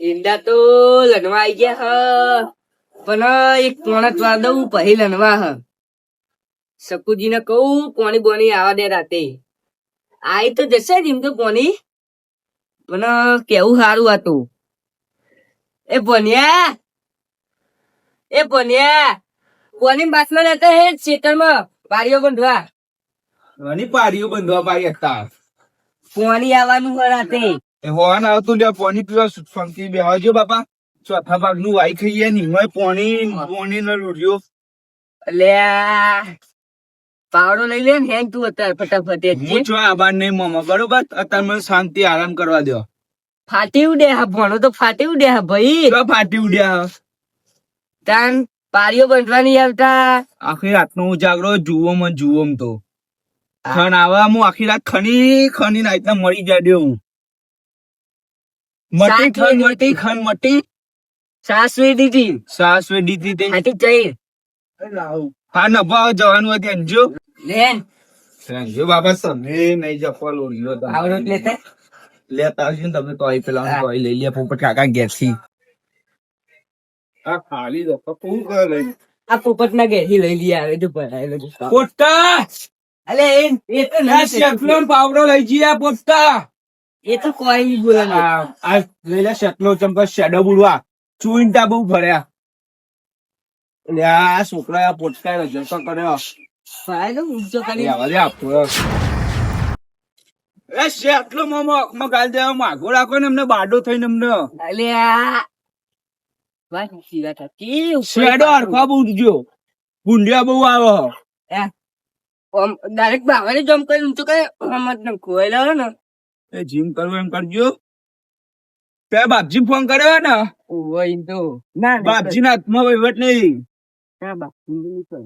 ઈંડા તો લણવા આઈ ગયા પણ એક પોણત વાર દઉં પછી લણવા શકુજી ને કહું પોણી બોની આવા દે રાતે આઈ તો જશે જ એમ તો પોણી પણ કેવું સારું હતું. એ ભણ્યા પોની બાસમાં લેતા હે ખેતરમાં પારીઓ બંધવા ઘણી પાડીઓ બંધવા પાડી હતા. પોણી આવવાનું હોય રાતે. એ હોવાન આવતું લ્યા પોણી પીવા ફંકી બેહવાજો બાપા. ચોથા ભાગનું વાઈ ખાઈએ નિમય પોણી નો લોઢિયો. અલ્યા પાવડો લઈ લે ને હેંગ તું અત્યારે ફટાફટ હું છો આબાર નહીં મામા બરોબર. અત્યારે મને શાંતિ આરામ કરવા દો. ફાટી ઉડે હા ભણો તો ફાટી ઉડે હા ભાઈ. ફાટી ઉડ્યા તાન પારીઓ બંધવા નહીં આવતા. આખી રાતનો ઉજાગરો જુઓ મન જુઓ તો ખન આવા હું આખી રાત ખની નાઈટ ના મરી જાય દેવું. મટી ખન મટી સાસવી દીધી સાસવે દીધી તે હાટી જઈ હા નભા જવાનું હતું અંજો લેન અંજો બાબા તમે નહીં જપવા લોડ્યો આવડો લેતા લેતા આવજો ને તમે તોય પેલા તોય લઈ લે પોપટ કાકા ઘેરથી આ ખાલી દફા શું કરે આ પોપટ ના ઘેરથી લઈ લઈએ આવે તો ભરાયેલો પોટા અલે એ તો આ શેકલો પાવડો લઈ જઈએ પોટા એ તો કોઈ નહીં બોલે આ લઈ લે શેકલો ચમકા શેડો બુડવા ચૂંટા બહુ ભર્યા એટલે આ છોકરા પોટકા રજતો કર્યો ફાયદો ઊંચો કરી આપો એ શેકલો માં ગાલ દેવા માગો રાખો ને એમને બાડો થઈને એમને અલે આ વાત સીધા થતી શેડો હરખા બહુ જો ભૂંડિયા બહુ આવે ડાયરેક્ટ બાવાને જમ કરી ઊંચો કરે મત ને ખોયેલો ને એ જીમ કરવું એમ કરજો તે બાપજી ફોન કર્યો ને ઓય તો ના બાપજી ના હાથમાં વહીવટ નહીં ના બાપુ કરે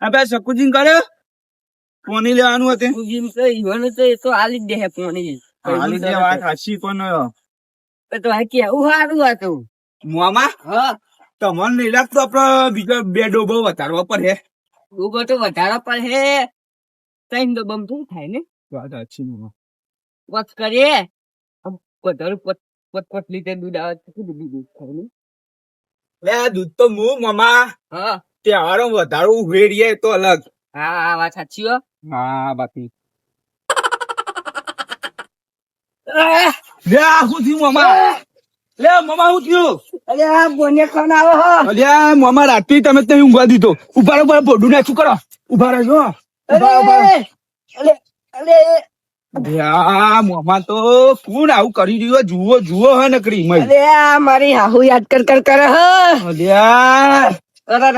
આપે શકુજી કર્યો પોની લેવાનું હતું જીમ તો ઈવન તો એ તો આલી જ દે પોણી હાલી દે વાત હાચી પણ તો આ કેવું સારું હતું મોમાં હા તમને નહીં લાગતું આપડે બીજા બે ડોબો વધારવા પર હે ઉભો તો વધારો પર હે તૈન તો બમ શું થાય ને વાત હાચી મોમાં વચ કરીએ વધારે પટ લીટર દૂધ આવે તો કેટલું દૂધ થાય ને લે દૂધ તો હું મામા હા તહેવારો વધારો ઉભેડીએ તો અલગ હા આ વાત સાચી હો હા બાકી લે શું થયું મામા લે મામા શું થયું અરે આ બોને કોણ આવો હો અલ્યા મામા રાત્રે તમે ત્યાં ઊંઘવા દીધો ઉભા રહો પોડું ને શું કરો ઉભા રહેજો મામા તો કોણ આવું કરી રહ્યો જુઓ જુઓ હે નકરી મય અરે આ મારી હાહુ યાદ કર કરે હ અલ્યા અરે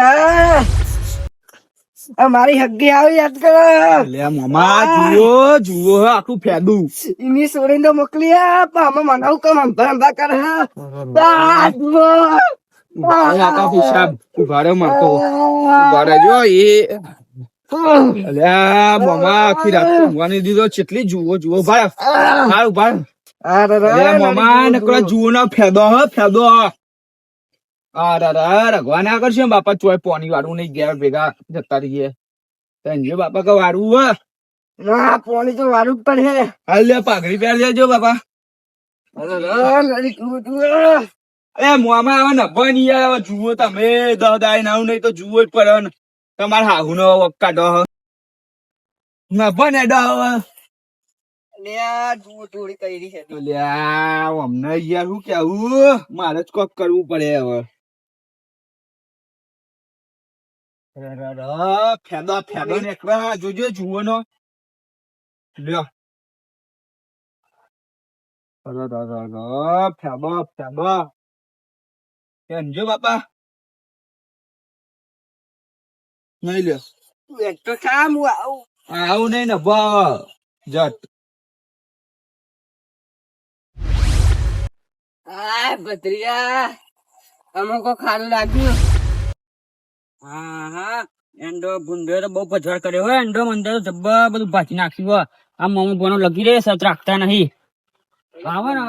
આ મારી હગ્ગી આવી યાદ કર અલ્યા મામા જુઓ જુઓ હે આખું ફેદું ઇની સોરી તો મોકલી આ પામા મનાવ કમ અંબા કર હ આ જુઓ આકા હિસાબ ઉભા રહો મારતો ઉભા રહેજો એ અલ્યા મામા આખી રાત ઊંઘવાની દીધો કેટલી જુઓ જુઓ ભાઈ સારું ભાઈ અલ્યા મામા નકરા જુઓ ના ફેદો હ ફેદો રગવા ના કરશે બાપા ચોય પોની વાળું નહીં ગયા ભેગા જતા રહીએ જો બાપા કે વાળું હ ના પોણી તો વારું પણ હે અલ્યા પાઘડી પહેર લેજો બાપા અરે મામા આવા નભા નહીં યાર જુઓ તમે દાય ના નહીં તો જુઓ જ પડે તમારા હાહુ નો કાઢો નભા ને થોડી કરી છે અમને યાર શું કેવું મારે જ કોક કરવું પડે હવે ફેદો ફેદો ને જોજો જુઓ નો લ્યો ફેદો ફેદો સમજો બાપા નહીં લ્યો એક તો કામ આવું આવું નહીં ને જટ હા ભત્રીજા અમે કો ખારું લાગ્યું હા હા એન્ડો ભૂંડો તો બહુ પછવાડ કર્યો હોય એન્ડો મંદિર જબ્બર બધું ભાજી નાખ્યું હોય આ મમ્મી બોનો લગી રે સત રાખતા નહીં આવો ને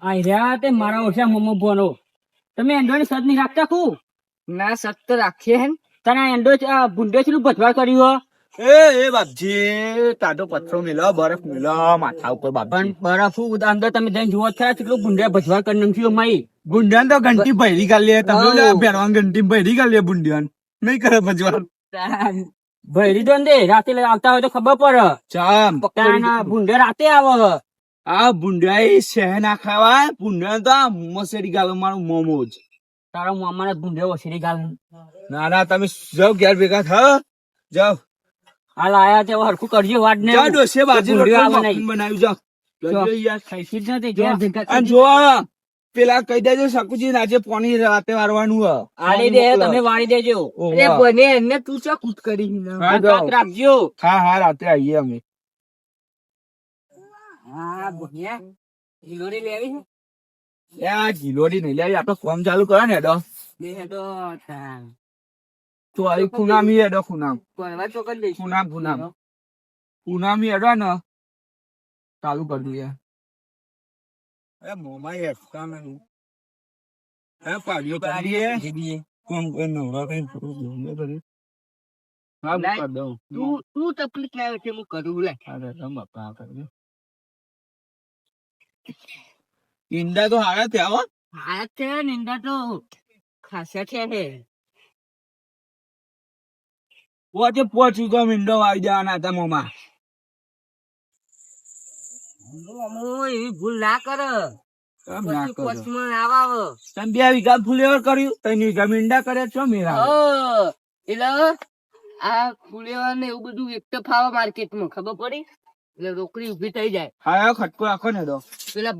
આ રહ્યા તે મારા ઓછા મમ્મી બોનો તમે એન્ડો ને સત નહીં રાખતા ખું ના સત તો રાખીએ હે તને એન્ડો ભૂંડો છે ભજવાડ કર્યું એ બાપજી ટાટો પથ્થરો મેલો બરફ મેલો માથા ઉપર પણ બાપજી બરફ અંદર તમે જઈને જુઓ થયા કેટલું ભૂંડિયા ભજવા કરી નાખ્યું માઈ બુંડિયાન તો ઘંટી ભૈરી ગાલી તમે હાઉ. ઓલા પહેરવાન ઘંટી ભૈરી ગાલી બુંડિયાન નહીં કરે ભજવાન ભૈરી તો ને રાતે લઈ આવતા હોય તો ખબર પડે ચામ ત્યાંના ભૂંડિયા રાતે આવે આ બુંડિયા શહેર ના ખાવા બુંડિયા તો આ મસેડી ગાલો મારું મોમોજ તારા મામાના ભૂંડિયા વસેરી ગાલ ના ના તમે જાઓ ઘેર ભેગા થાઓ જાઓ હાલ આયા છે હરખું કરજો વાટ ને જાઓ ડોસે બાજી ભૂંડિયા રોટલો આવે નહીં. બનાવ્યું જાઓ જોજો યાર ખાઈશી જ નથી ઘેર ભેગા અને જો પેલા કહી દેજો શકુજી આજે પોણી રાતે વારવાનું હ આલી દે તમે વાળી દેજો ઓહો. અરે બને એને તું ચા કૂદ કરી હા, જાઓ. રાખજો હા હા રાતે આવીએ અમે હા બન્યા હિલોરી લેવી છે એ આ ગિલોડી નહીં લે આપડે ફોર્મ ચાલુ કરો ને એડો બે હેડો તાન તો આ ખૂનામી એડો ખૂનામ પરવા ચોકડ દઈશું પૂનામ પૂનામ પૂનામી એડો ને ચાલુ કરી દઈએ એ મોમાં એકતા નહીં એ પાડીઓ કરીએ કોમ કોઈ નવરા કઈ ગમે કરી હા હું કરી દઉં તું તકલીફ લાવે છે હું કરું લે અરે રમ બાપા કરજો ઈંડા તો હારા થયા હો હા છે નિંદા તો ખાસા છે ને પોચે પોચ્યું તો મીંડો આવી જવાના હતા મોમાં એવી ભૂલ ના કરે કેમ ના પછી કરો? પોચમાં આવાવ તમે 2 વીઘા ફુલેવર કર્યું 3 વીઘા મીંડા કર્યા છો મેરા એટલે આ ફુલેવા ને એવું બધું એક તો ફાવે માર્કેટમાં ખબર પડી એટલે રોકડી ઉભી થઈ જાય હા ખટકો રાખો ને તો પેલા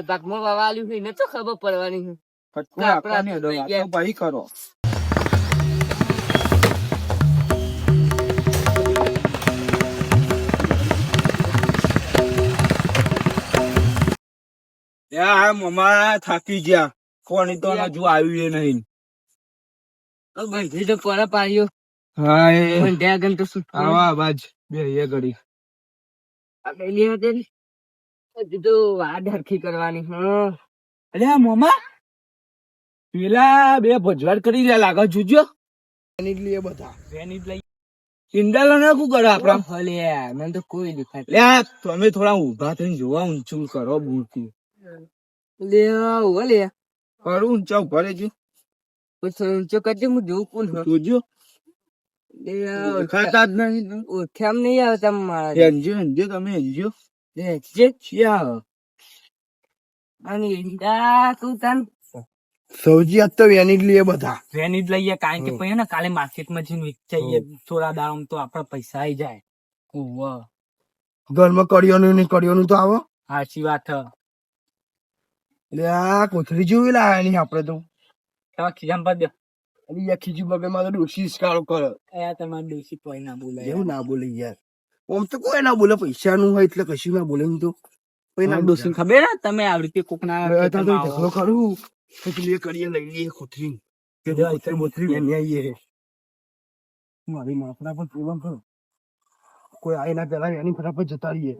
ભાગમાં વાવાલ્યું હોય ને તો ખબર પડવાની છે. ખટકો રાખો ને તો આ તો ભાઈ કરો યા મમા થાકી ગયા કોણી તો હજુ આવ્યું એ નહીં બંધી તો પર પાડ્યો હા એ બંધ્યા આગળ તો શું આવા બાજ બે એ ઘડી હજુ તો વાડ હરખી કરવાની અરે આ મોમા પેલા બે ભજવાડ કરી રહ્યા લાગે જોજો બધા ચિંડાલો ને શું કરો આપડા ભલે મને તો કોઈ દેખાય લે આ તમે થોડા ઊભા થઈને જોવા ઊંચું કરો મૂર્તિ લે કરું ઊંચા ઉભા રહેજો ઊંચો કરજે હું જોઉં કોણ જોજો ખાતા જ નહીં ઓળખ્યામ નહીં આવતા મારા હેંજો હેંજો તમે હેંજો જે ક્યાં અને ઈંડા તું તન સૌજી આજ તો વેની જ લઈએ બધા વેની જ લઈએ કારણ કે પછી ને કાલે માર્કેટમાં જઈને વેચાઈએ થોડા દામ તો આપડા પૈસા આવી જાય ઓહ ઘરમાં કડિયોનું તો આવો સાચી વાત એટલે આ કોથળી જેવી લાયા નહીં આપડે તો તમારે ખીજામ પર દો અરે ખીચી બગેમાં તો ડોસી સ્કારો કરે તમારે દેશી કોઈ ના બોલાય એવું ના બોલે યાર આમ તો કોઈ ના બોલે પૈસા નું હોય એટલે કશું ના બોલે હું તો કોઈ ના ડોસી ખબર હે તમે આવી રીતે કોક ના ઢગલો કરું પછી કરીએ લઈ લઈએ કોથળી કે બોથરી એની આવીએ મારી માથા પર પ્રોબ્લેમ કરો કોઈ આઈ ના પેલા એની ફટાફટ જતા રહીએ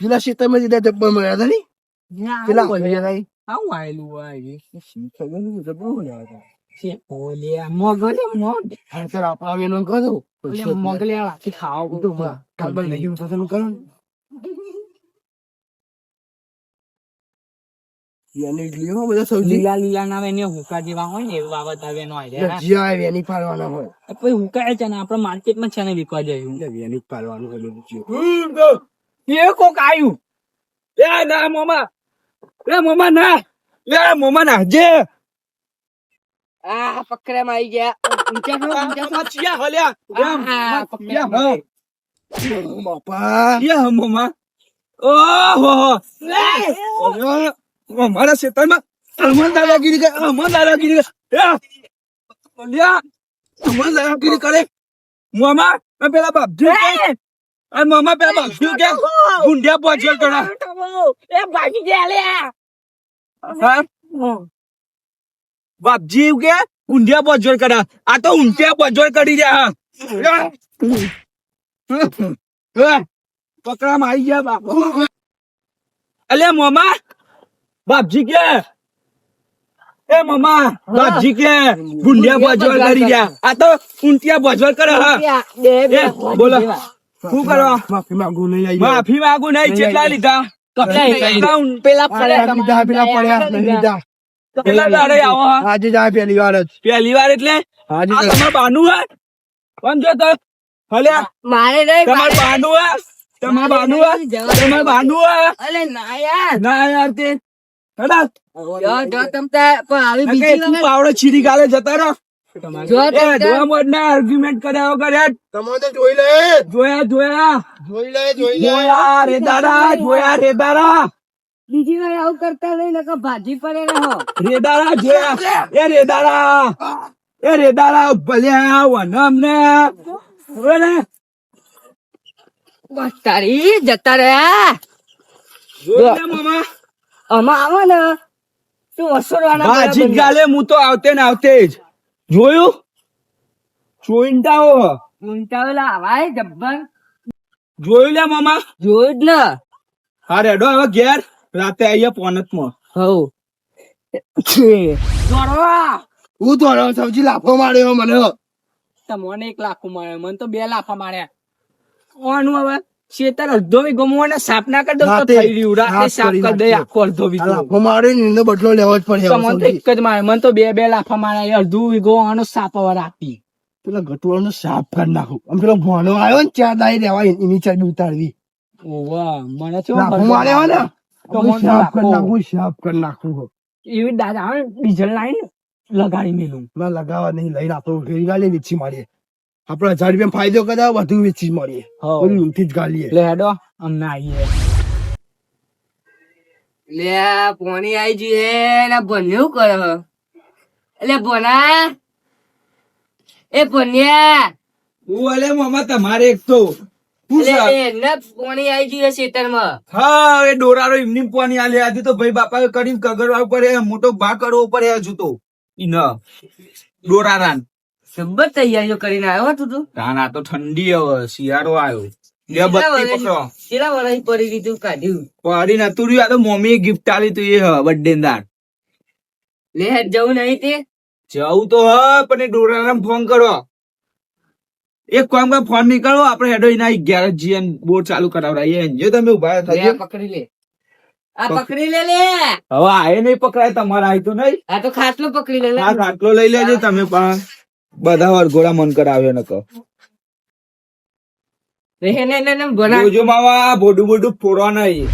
પેલા ક્ષેત્રમાં જીધા જબ્બર મળ્યા હતા ની પેલા આવું આયેલું મોગલિયા ખાવા લીલા લીલા ના એને હુકા જેવા હોય ને એવું બાબત આવે નો વેની પાડવાના હોય પછી હુકાય છે ને આપડે માર્કેટમાં છે ને વિકવા જાય વેની પાડવાનું હોય એ કોક આવ્યું એ ના મોમા ના જે આ પકડ્યામાં આવી ગયા ઊંચા ચિયા હલ્યા બાપા યા મોમા ઓહો મારા ખેતરમાં અમન દાદાગીરી કરે મોમા પેલા બાપજી મામા પેલા બાપજી કે ગુંડિયા પહોંચ્યો કરા એ ભાગી ગયા લે બાપજી કે ઊંધિયા પહોંચ્યો કરા આ તો ઊંધિયા પહોંચ્યો કરી રહ્યા પકડામાં આવી ગયા બાપુ અલે મોમા બાપજી કે એ મામા બાપજી કે ગુંડિયા ભજવળ કરી રહ્યા આ તો ઊંટિયા ભજવળ કરે હા એ બોલો શું કરો માફી માંગુ નહીં કેટલા લીધા પેલા પડ્યા કેટલા દાડે આવો હા? આજે જાય પહેલી વાર જ પહેલી વાર એટલે આજે આ તમાર બાનું હે કોણ જો તો હલ્યા મારે નહીં તમાર બાનું હે તમાર બાનું હે તમાર બાનું હે અલે ના યાર ના યાર તે હેડા જો તમ તાર પણ આવી નકે બીજી તું વખત પાવડો છીરી ગાલે જતા રહો જો એ તમ તાર દોમોડ ના આર્ગ્યુમેન્ટ કર્યા વગર તમે તો જોઈ લે જોયા જોઈ લે રે દાડા બીજી વાર આવું કરતા નહીં નકર ભાજી પડે રહો રેદારા જોયા એ રેદારા ભલ્યા વનમ ને હવે ને બસ તારી જતા રહ્યા જોયા મામા આમાં આવો ને તું વસોડવાના ભાજી ગાલે હું તો આવતે ને આવતે જ જોયું ચોઈન્ટાઓ ઊંચાવેલા આવાય જબ્બર જોયું લે મામા જોયું જ ને હા રેડો હવે ઘેર રાતે આવીએ પોનતમાં હવ હું તો સબ્જી લાફો માર્યો મને તમને 1 લાખ મારે મને તો 2 લાફા માર્યા કોનું હવે શેતર અડધો વી ગમવાને સાપ ના કરી દઉં તો રાતે થઈ રહ્યું રાતે સાપ કરી દે આખો અડધો વી લાફો માર્યો ને એનો બદલો લેવો જ પડે તમને તો એક જ મારે મને તો 2 લાફા માર્યા અડધું વીઘો આનો સાપ હવે રાખી પેલા ગટુઆનો સાફ કરી નાખું આમ પેલો ભોનો આવ્યો ને 4 દાઈ રહેવા એની ચરબી ઉતારવી ઓવા મને તો લાફો માર્યો ને તો તો મને સાફ કરી લાફો. નાખું સાફ કરી નાખું એવી દાદા આવે ડીઝલ લાઈન લગાડી મેલું ના લગાવવા નહીં લઈને આપણે ગાલી વેચી મારીએ આપડે 1000 રૂપિયા ફાયદો કરાવ વધુ વેચી મારીએ બધું ઊંથી જ ગાલીએ લે હેડો અમને આવીએ લે પોણી આવી જઈએ ને ભણ્યું કરે એટલે ભણા એ ભણ્યા હું અલે મામા તમારે એક તો શું છે? એને પોણી આવી જઈએ ખેતરમાં હા એ ડોરારો એમની પાણી આલે આજે તો ભાઈ બાપા કરીને કગરવા પડે મોટો ભાગ કરવો પડે હજુ તો ઈન ડોરારાન સબ્બર તૈયારીઓ કરીને આવ્યો તું તું તાન આ તો ઠંડી હવે શિયાળો આવ્યો લે બત્તી પકડો કેટલા વર્ષ પડી દીધું કાઢ્યું પાડી નતું રહ્યું આ તો મમ્મીએ ગિફ્ટ આલી તું એ બર્થડે દાર લે હેડ જવું નહીં તે જવું તો હ પણ એ ડોરારામ ફોન કરો એક કામ કર ફોન નહીં કરો આપણે હેડો એના 11 જીએન બોર્ડ ચાલુ કરાવડાવીએ જો તમે ઉભા લે થઈ આ પકડી લે આ પકડી લે લે હવે આયે નહીં પકડાય તમારા આય તો નહીં આ તો ખાટલો પકડી લે લે આ આટલો લઈ લેજો તમે પણ બધા વરઘોડા મન કરાવ્યો ન કહો રે ને બના જોજો મામા બોડું બોડું ફોડવા નહીં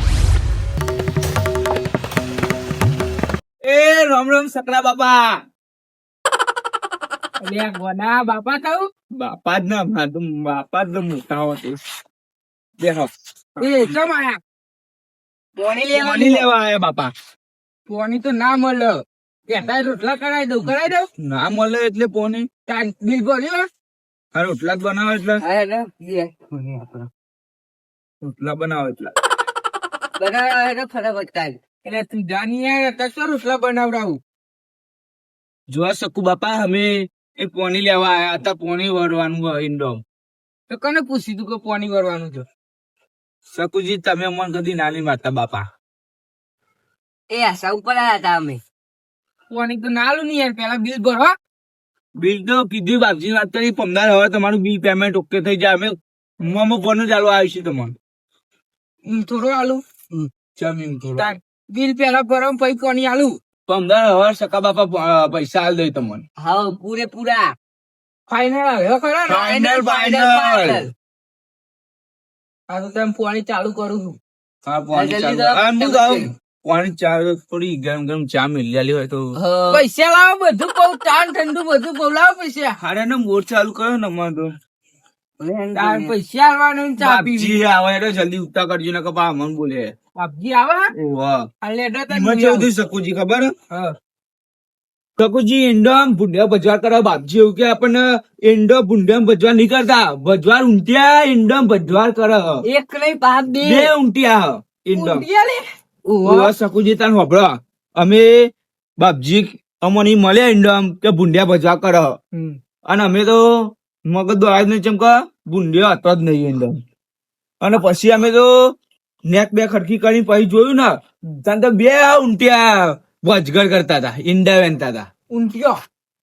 એ રામ રામ સકરા બાપા લે ગોના બાપા કહું બાપા જ ના માર તો બાપા જ મોટા હોતે દેખો એ કેમ આયા પોણી પાણી લેવા આયા બાપા પોણી તો ના મળે કેતા રોટલા કરાવી દઉં ના મળે એટલે પોણી તાર બિલ ભર્યું આ રોટલા જ બનાવો એટલે હા રે રોટલા બનાવો એટલે બનાવવા ફટાફટ કાઢ એટલે તું જાની યાર તો રોટલા બનાવડાવું જોવા શકું બાપા અમે એ પોણી લેવા આયા હતા પોણી વળવાનું હોય ઇન્ડોમ તો કોને પૂછી તું કે પોણી ભરવાનું છે શકુજી તમે મને કદી નાની મારતા બાપા એ આશા ઉપર આયા હતા અમે પોણી તો નાલું નહીં યાર પેલા બિલ ભરો બિલ તો કીધું બાપજી વાત કરી 15 હવે તમારું બિલ પેમેન્ટ ઓકે થઈ જાય અમે મોમો ફોન ચાલુ આવીશું તમને થોડો આલુ જમીન થોડો તાર બિલ પેલા ભરો પછી પોણી આલુ 15 હવે સકા બાપા પૈસા આલ દઈ તમને હા પૂરેપૂરા ફાઈનલ હવે ખરો ને Final. આ તો તમે પોણી ચાલુ કરું છું હા પાણી જલ્દી ચાલુ. તો આ હું કહું, પાણી ચા થોડી ગરમ ગરમ ચા મિલાલી હોય તો પૈસા લાવો બધું બહુ ચા ને ઠંડુ બધું બહુ લાવો પૈસા હારે ને મોર ચાલુ કરો ને અમારે તો તાર પૈસા આલવાનું ને ચા પીવી બાપજી આવે એટલે જલ્દી ઉઠતા કરજો ને કપા અમન બોલે બાપજી આવે વાહ આ લેડો તને એમાં કેવું થયું શકુજી ખબર હા શકુજી ઇન્ડોમ ભૂંડિયા ભજવા કરો બાપજી એવું કે આપણને ઇન્ડો ભૂંડિયા ભજવા નહીં કરતા ભજવાર ઊંટિયા ઇન્ડોમ ભજવાર કરે એક નહીં પાપ બે બે ઊંટિયા ઇન્ડોમ ઊંધિયા લે ઓવા શકુજી તને હોભળો અમે બાપજી અમોની મળ્યા ઇન્ડોમ કે ભૂંડિયા ભજવા કરો અને અમે તો મગજ દોડાય નહીં ચમક ભૂંડિયો હતો જ નહીં ઇન્ડોમ અને પછી અમે તો નેક બે ખડકી કરીને પછી જોયું ને ત્યાં તો બે ઊંટિયા વચગર કરતા હતા, ઈંડા વેનતા હતા. ઊંટિયો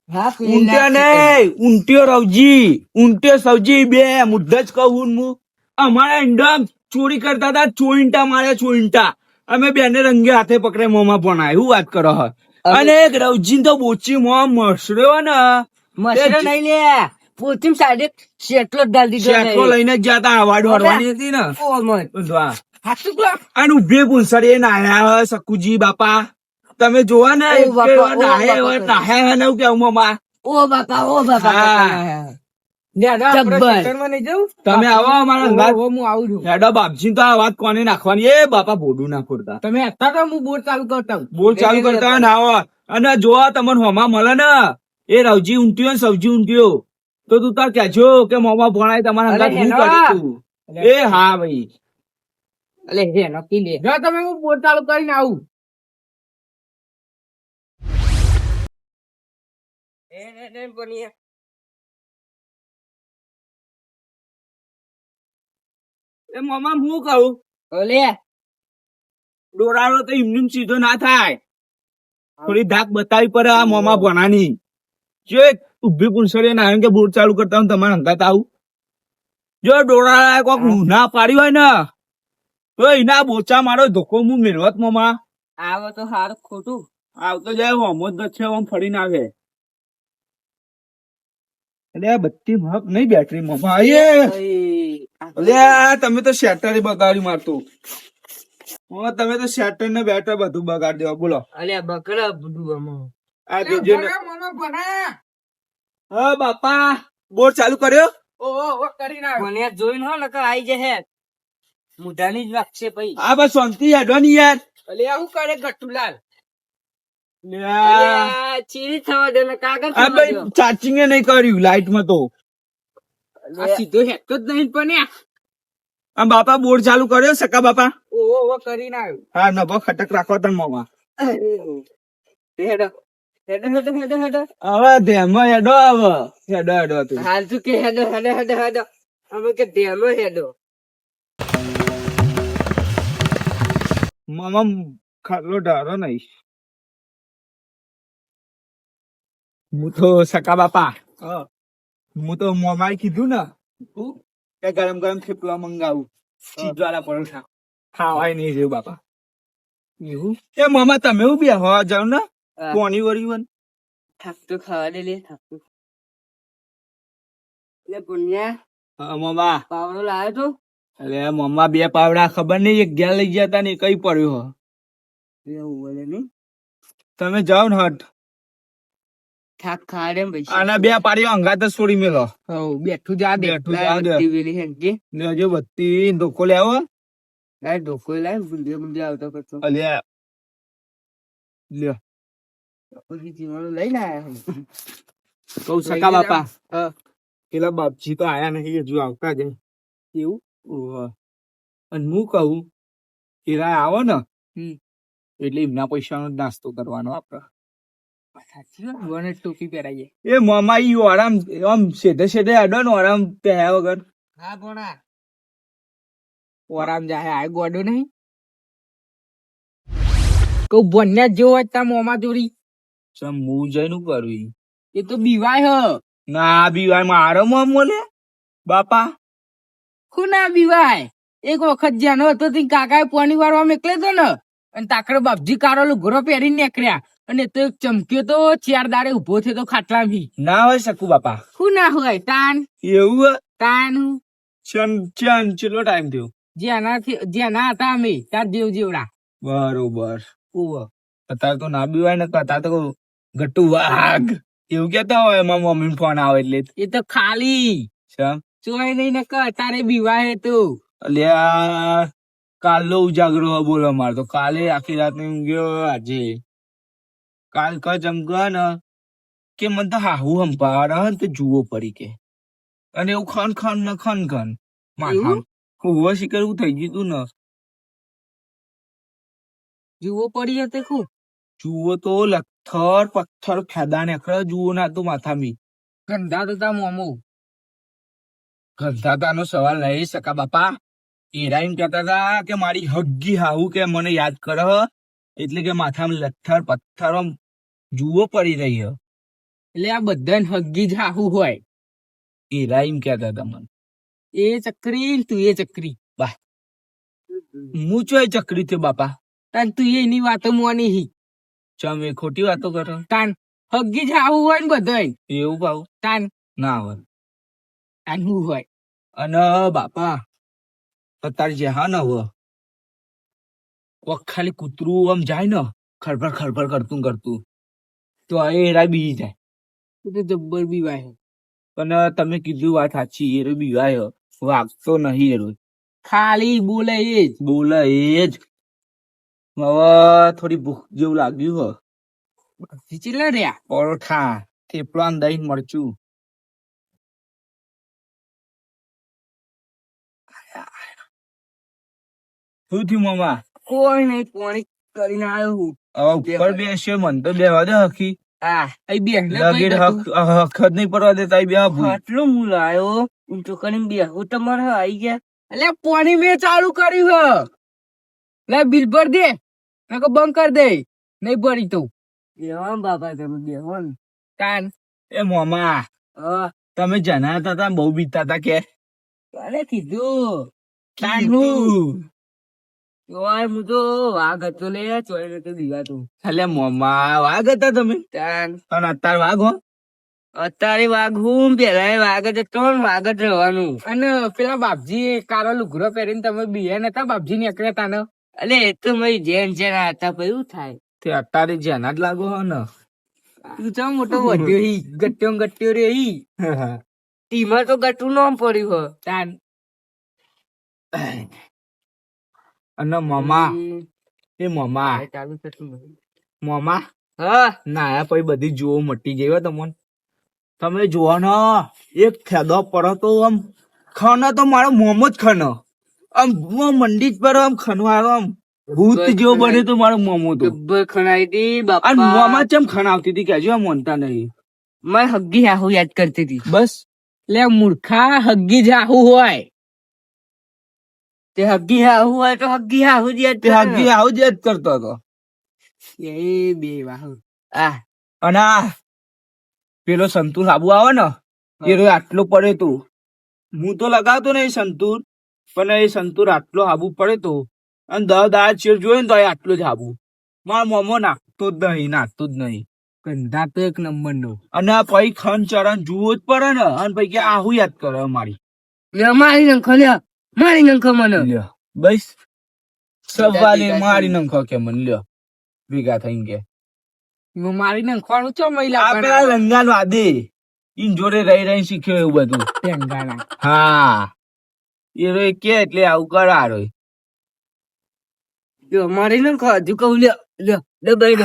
હા ઊંટિયો નહીં, ઊંટિયો રવજી, ઊંટિયો સવજી બે મુદ્દા જ કહું હું. અમારા ઈંડા ચોરી કરતા હતા, ચોઈન્ટા મારે ચોઈન્ટા. અમે બેને રંગે હાથે પકડે મોમાં પણ એવું વાત કરો હ. અને એક રવજી તો બોચી મોં મસર્યો ને મસરો નહીં લે પોચીમ સાઈડે શેટલો જ ડાલ દીધો શેઠો લઈને જ જતા અવાડ વાળવાની હતી ને. વાહ. અને ઉભે પૂંછડી નાયા સકુજી બાપા તમે જોવા ને ઓ બાપા, ઓ નાહ્યા બાપા. નાહ્યા નવું કેવું મામા. ઓ બાપા હા. જબ્બર. તમે આવો અમારા અંગાત. હું આવું છું હેડો બાપજી તો આ વાત કોને નાખવાની એ બાપા ભોડું ના ફોડતા. તમે હતા તો હું બોર ચાલુ કરતા હું. બોલ ચાલુ કરતા હોય ને આવો અને જોવા તમને હોમાં મળે ને એ રવજી ઊંટ્યો ને સબ્જી ઊંટ્યો તો તું તાર કહેજો કે મોમાં ભણાય તમારા અંગાત હું કરી તું. એ હા ભાઈ અલે હે નક્કી લે જો તમે હું બોર ચાલુ કરીને આવું. એ મોમાં હું કહું ઓલે ડોરાળો તો એમનેમ સીધો ના થાય થોડી ધાક બતાવી પડે આ મોમાં ભણાની જો ઉભી પૂંછડી ના કે બોર ચાલુ કરતા હું તમારા અંગાત આવું જો ડોરાળા કોક ના પાડી હોય ને તો એના બોચા મારો ધોકો હું મેળવત મોમાં આવો તો હારું ખોટું આવતો જાય હોમો જ છે આમ ફરીને આવે એટલે આ બધી હક નહીં બેટરી મોમાં એટલે તમે તો શેટર બગાડી મારતું તમે તો શેટર ને બેટર બધું બગાડી દેવા બોલો અલે બકરા બધું આ જોજો ને હા બાપા બોર ચાલુ કર્યો મને જોઈને હો નકર આઈ જશે મુઢાની જ વાગશે પઈ આ બસ શાંતિ હેડવાની યાર અલે આવું કરે ગટ્ટુલાલ. ચીરી થવા દે ને કાગળ આ ભાઈ ચાર્જિંગ નહીં કર્યું લાઈટ માં તો આ સીધો હેકતો જ નહીં પણ યાર. આમ બાપા બોર ચાલુ કર્યો સકા બાપા ઓહો કરીને આવ્યો. હા નભો ખટક રાખો તન મોમાં હેડો હેડો હેડો હેડો હેડો હવે ધેમાં હેડો હવે હેડો હેડો તું હાલ તું કે હેડો હેડો હેડો હેડો અમે કે ડેમો હેડો મામા ખાટલો ડારો નહીં હું તો સકા બાપા હું તો મોમાએ કીધું ને કે ગરમ ગરમ થેપલા મંગાવું ચીજ વાળા પરોઠા ખાવાય નહીં જેવું બાપા એવું એ મામા તમે એવું બી હવા જાવ ને કોની વળી વન થાકતું ખાવા દે લે થાકતું લે પુણ્યા હા મામા પાવડો લાવ્યો તો અરે મમ્મા બે પાવડા ખબર નહીં એક ઘેર લઈ ગયા તા ને કઈ પડ્યો હો એવું બોલે નહીં તમે જાઓ ને હટ થાક ખા દે ભાઈ આના બે પાડીઓ અંગાત જ છોડી મેલો હઉ બેઠું જા દે. બેઠું જા દે. લેજો બત્તી ધોકો લેવો લાય ઢોકો લાય બુંદે બુંદે આવતો કરતો અલ્યા લ્યો પછી જીવાનું લઈને આયા કઉ સકા બાપા પેલા બાપજી તો આયા નહીં હજુ આવતા જ એવું અને હું કહું એરા આવો ને એટલે એમના પૈસાનો જ નાસ્તો કરવાનો આપડે સાચી વાત મને ટોપી પહેરાઈએ એ મામા ઈ આરામ આમ સીધે સીધે અડો ને આરામ પહેર્યા વગર હા ભણા ઓરામ જાય આ ગોડો નહીં કઉ બન્યા જેવો હોય તા મોમાં ચોરી ચમ હું જઈને કરું ઈ? એ તો બીવાય હ. ના બીવાય મારો મોમ બોલે બાપા શું ના બીવાય એક વખત જ્યાંનો હતો તે કાકાએ પાણી વાળવા મેકલે તો ને અને તાકડે બાપજી કારો લુગરો પહેરીને નીકળ્યા અને તો એક ચમક્યો તો ચાર દાડે ઉભો થયો તો ખાટલા બી ના હોય શકું બાપા શું ના હોય તાન એવું તાન ચેટલો ટાઈમ થયો જ્યાં હતા અમે તાર જેવ જેવડા બરોબર અત્યારે તો ના બીવાય ને અત્યારે તો ગટ્ટુ વાઘ એવું કેતા હોય એમાં મમ્મી ફોન આવે એટલે એ તો ખાલી ચોય નહીં ને તારે બીવાય તું અલ્યા કાલનો ઉજાગરો બોલો માર તો કાલે આખી રાત ઊંઘ્યો આજે કાલ કચ એમ ને કે મને તો હાહુ હંપાર તે જુઓ પડી કે અને એવું ખન ખન ને ખન ખન માથા હું શિકર એવું થઈ ગયું તું ને જુઓ પડી જતે ખૂબ જુઓ તો લથર પથ્થર ખેદા ને જુઓ ના તો માથામી ગંધા તો તા મોમો ગંધાતાનો સવાલ નહીં સકા બાપા એરા એમ કહેતા હતા કે મારી હગ્ગી હાહુ કે મને યાદ કર એટલે કે માથામાં લથ્થર પથ્થર આમ જુઓ પડી રહી છે. એટલે આ બધાને હગી જ હાહુ હોય. એ રાઈમ કહેતા તમને. એ ચકરી ને તું એ ચકરી. હું ચોય ચકરી થયો બાપા. તાન તું એની વાતો મોની હી. ચમ એ ખોટી વાતો કરો. તાન હગી જ હાહુ હોય ને બધાય. એવું ભાવ તાન ના હોય. તાન હું હોય. અને બાપા અત્યારે જે હા ને હવે કોક ખાલી કૂતરું આમ જાય ને ખરભર ખરભર કરતું તો એ રા બી જાય. તું તો જબ્બર બીવાય. પણ તમે કીધું વાત સાચી, એ બીવાય વાગતો નહીં. એ ખાલી બોલે એ જ. બોલે એ જ. હવે થોડી ભૂખ જેવું લાગ્યું હો. ચીલે રહ્યા પરોઠા થેપલા દહીં મરચું. શું થયું મામા? કોઈ નહીં, પાણી કરીને આવ્યો હું. હવે ઉપર બેસ્યો મન તો બેવા દે હકી. હા અહીં બે લગીર હક જ નહીં પડવા દેતા બે આટલો હું લાયો હું તો કરીને બેહું તમારે આવી ગયા. એટલે પાણી મેં ચાલુ કર્યું હ. લે બિલ ભર દે નકો બંધ કર દે. નહીં ભરી તો બેહો ને બાપા તમે બેહો ને. તાન એ મામા તમે જણાતા હતા બહુ બીતા હતા કે કોને કીધું? કીધું. ઓય હું તો વાઘ હતો લે ચોય નતો દીવાતું. એટલે મામા વાઘ હતા તમે? તાન અને અત્યારે વાઘ હો? અત્યારે વાઘ હું પેલા વાઘ જ હતો ને વાઘ જ રહેવાનું. અને પેલા બાપજી કારો લુગરો પહેરીને તમે બીયા નતા બાપજી નીકળ્યા તાને. એટલે એ તો મારી જેન જેન હતા પછી એવું થાય. તે અત્યારે જેના જ લાગો હો ને. તું ચમ મોટો વધ્યો હી ગટ્યો રે હી. ટીમાં તો ગટું નામ પડ્યું હો. તાન અને મામા એ મામા ચાલુ થતું મામા હા નાયા પછી બધી જોવો મટી ગઈ હો તમને. તમે જોવો ને એક ખેદો પડો તો આમ ખાનો તો મારો મોમો જ ખાનો આમ મંડી પર આમ ખનવારો આમ ભૂત જેવો બને તો મારો મોમો તો ગબ્બર ખણાઈ હતી અને બાપા. મોમાં ચમ ખણાવતી હતી કેજો મોનતા નહીં. મેં હગ્ગી હાહુ યાદ કરતી હતી. બસ લે મૂર્ખા હગી જ હાહુ હોય. તે હગ્ગી હાહુ હોય તો હગ્ગી હાહુ જ યાદ તે કરે ને. હગી આવું જ યાદ કરતો હતો. એ બે વાહુ. આ અને આ પેલો સંતૂર આબુ આવે ને એ રોજ આટલો પડે તો હું તો લગાવતો ને એ સંતૂર, પણ એ સંતૂર આટલો આબુ પડે તો અને 10 દાડા ચેર જોયે ને તો એ આટલો જ આબુ મારો મોમો નાખતો જ નહીં. કંધા તો એક નંબર નો. અને પછી ખન ચરણ જુઓ જ પડે ને અને પછી કે આહુ યાદ કરે મારી. લે મારી નંખો લે મારી નંખો મને. લ્યો બસ સવાલે મારી નંખો કે મને લ્યો ભેગા થઈને કે મારી ને ખોણું ચો મહિલા આ પેલા લંગાન વાદે ઈન જોડે રહી શીખ્યો એવું બધું. તેંગાણા હા એ રો કે એટલે આવું કરારો. લે મારી નંખો હજુ કહું લે લે દબાઈ